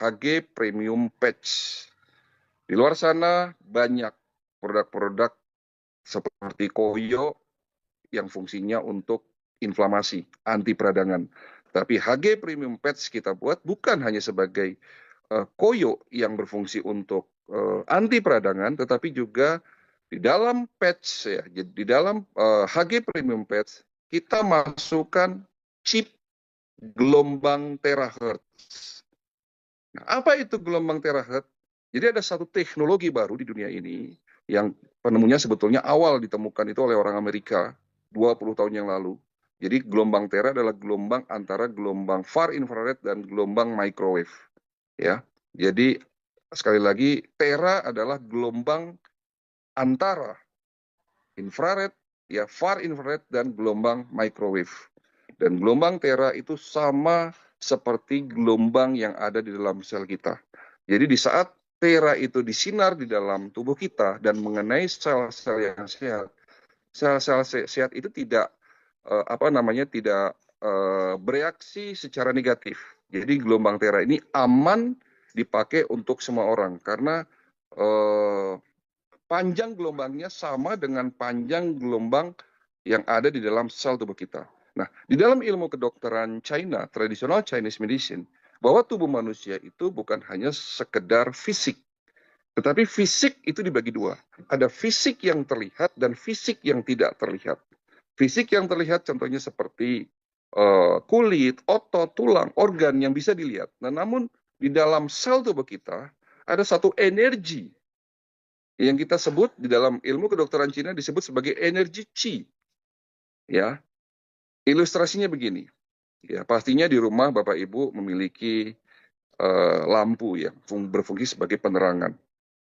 HG Premium Patch. Di luar sana banyak produk-produk seperti Koyo yang fungsinya untuk inflamasi, anti peradangan. Tapi HG Premium Patch kita buat bukan hanya sebagai Koyo yang berfungsi untuk anti peradangan, tetapi juga di dalam patch ya, di dalam HG Premium Patch kita masukkan chip gelombang terahertz. Nah, apa itu gelombang terahertz? Jadi ada satu teknologi baru di dunia ini yang penemunya sebetulnya awal ditemukan itu oleh orang Amerika 20 tahun yang lalu. Jadi gelombang tera adalah gelombang antara gelombang far infrared dan gelombang microwave. Ya. Jadi sekali lagi tera adalah gelombang antara infrared, ya far infrared dan gelombang microwave. Dan gelombang tera itu sama seperti gelombang yang ada di dalam sel kita. Jadi di saat tera itu disinar di dalam tubuh kita dan mengenai sel-sel yang sehat, sel-sel sehat itu tidak tidak bereaksi secara negatif. Jadi gelombang tera ini aman dipakai untuk semua orang karena panjang gelombangnya sama dengan panjang gelombang yang ada di dalam sel tubuh kita. Nah, di dalam ilmu kedokteran China, tradisional Chinese medicine, bahwa tubuh manusia itu bukan hanya sekedar fisik, tetapi fisik itu dibagi dua. Ada fisik yang terlihat dan fisik yang tidak terlihat. Fisik yang terlihat contohnya seperti kulit, otot, tulang, organ yang bisa dilihat. Nah, namun di dalam sel tubuh kita ada satu energi yang kita sebut di dalam ilmu kedokteran Cina disebut sebagai energi Qi. Ya, ilustrasinya begini. Ya, pastinya di rumah Bapak Ibu memiliki lampu yang berfungsi sebagai penerangan.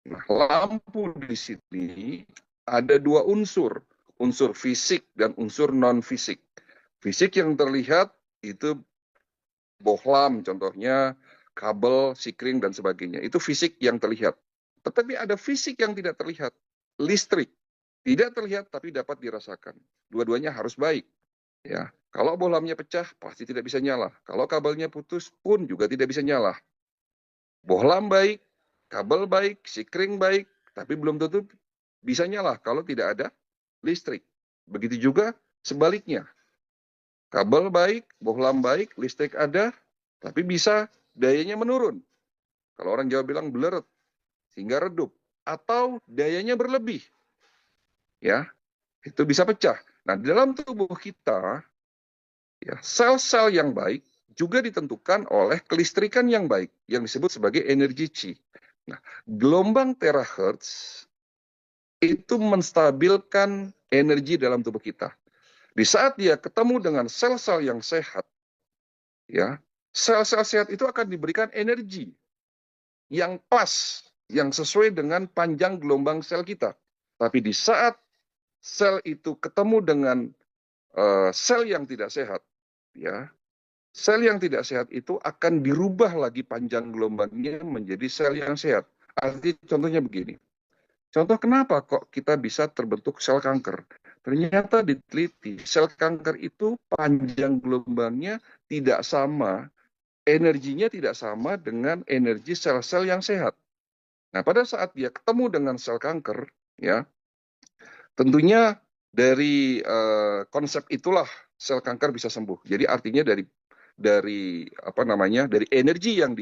Nah, lampu di sini ada dua unsur, unsur fisik dan unsur non-fisik. Fisik yang terlihat itu bohlam, contohnya kabel, sikring, dan sebagainya. Itu fisik yang terlihat. Tetapi ada fisik yang tidak terlihat, listrik. Tidak terlihat tapi dapat dirasakan. Dua-duanya harus baik. Ya, kalau bohlamnya pecah pasti tidak bisa nyala. Kalau kabelnya putus pun juga tidak bisa nyala. Bohlam baik, kabel baik, sikring baik, tapi belum tentu bisa nyala kalau tidak ada listrik. Begitu juga sebaliknya. Kabel baik, bohlam baik, listrik ada, tapi bisa dayanya menurun. Kalau orang Jawa bilang bleret, sehingga redup. Atau dayanya berlebih. Ya, itu bisa pecah. Nah, di dalam tubuh kita, ya, sel-sel yang baik juga ditentukan oleh kelistrikan yang baik, yang disebut sebagai energi Qi. Nah, gelombang terahertz itu menstabilkan energi dalam tubuh kita. Di saat dia ketemu dengan sel-sel yang sehat, ya, sel-sel sehat itu akan diberikan energi yang pas, yang sesuai dengan panjang gelombang sel kita. Tapi di saat sel itu ketemu dengan sel yang tidak sehat, ya, sel yang tidak sehat itu akan dirubah lagi panjang gelombangnya menjadi sel yang sehat. Arti contohnya begini. Contoh kenapa kok kita bisa terbentuk sel kanker? Ternyata diteliti, sel kanker itu panjang gelombangnya tidak sama, energinya tidak sama dengan energi sel-sel yang sehat. Nah, pada saat dia ketemu dengan sel kanker, ya, tentunya dari konsep itulah sel kanker bisa sembuh. Jadi artinya dari energi yang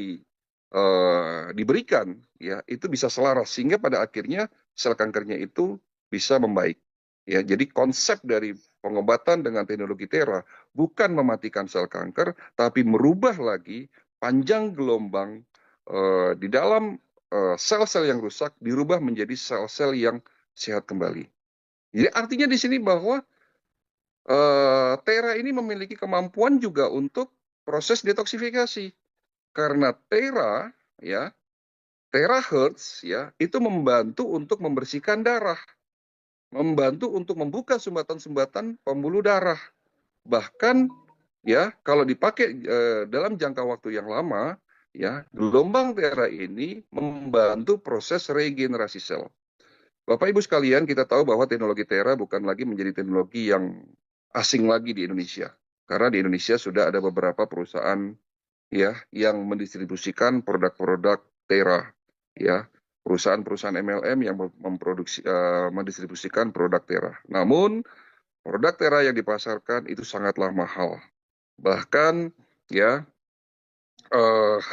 diberikan, ya, itu bisa selaras sehingga pada akhirnya sel kankernya itu bisa membaik. Ya, jadi konsep dari pengobatan dengan teknologi Tera bukan mematikan sel kanker, tapi merubah lagi panjang gelombang di dalam sel-sel yang rusak dirubah menjadi sel-sel yang sehat kembali. Jadi artinya di sini bahwa Tera ini memiliki kemampuan juga untuk proses detoksifikasi karena ya terahertz ya itu membantu untuk membersihkan darah, membantu untuk membuka sumbatan-sumbatan pembuluh darah. Bahkan ya kalau dipakai dalam jangka waktu yang lama, ya gelombang tera ini membantu proses regenerasi sel. Bapak Ibu sekalian, kita tahu bahwa teknologi Tera bukan lagi menjadi teknologi yang asing lagi di Indonesia. Karena di Indonesia sudah ada beberapa perusahaan ya yang mendistribusikan produk-produk Tera, ya perusahaan-perusahaan MLM yang mendistribusikan produk Tera. Namun produk Tera yang dipasarkan itu sangatlah mahal. Bahkan ya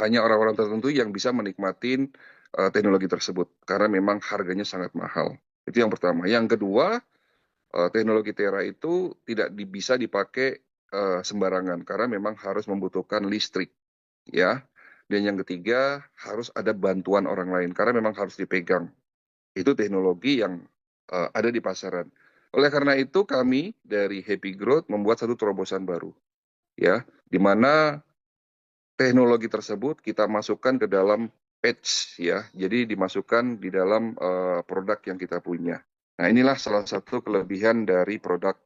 hanya orang-orang tertentu yang bisa menikmati teknologi tersebut karena memang harganya sangat mahal. Itu yang pertama. Yang kedua, teknologi Tera itu tidak bisa dipakai sembarangan karena memang harus membutuhkan listrik, ya. Dan yang ketiga, harus ada bantuan orang lain karena memang harus dipegang. Itu teknologi yang ada di pasaran. Oleh karena itu, kami dari Happy Growth membuat satu terobosan baru, ya, di mana teknologi tersebut kita masukkan ke dalam patch, ya. Jadi dimasukkan di dalam produk yang kita punya. Nah, inilah salah satu kelebihan dari produk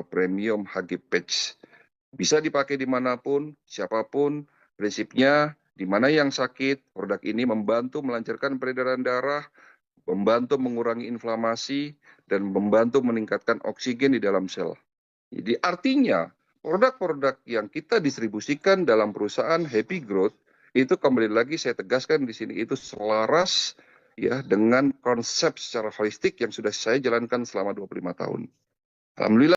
premium HG Patch. Bisa dipakai dimanapun, siapapun, prinsipnya di mana yang sakit, produk ini membantu melancarkan peredaran darah, membantu mengurangi inflamasi, dan membantu meningkatkan oksigen di dalam sel. Jadi artinya produk-produk yang kita distribusikan dalam perusahaan Happy Growth itu kembali lagi saya tegaskan di sini itu selaras ya dengan konsep secara holistik yang sudah saya jalankan selama 25 tahun. Alhamdulillah.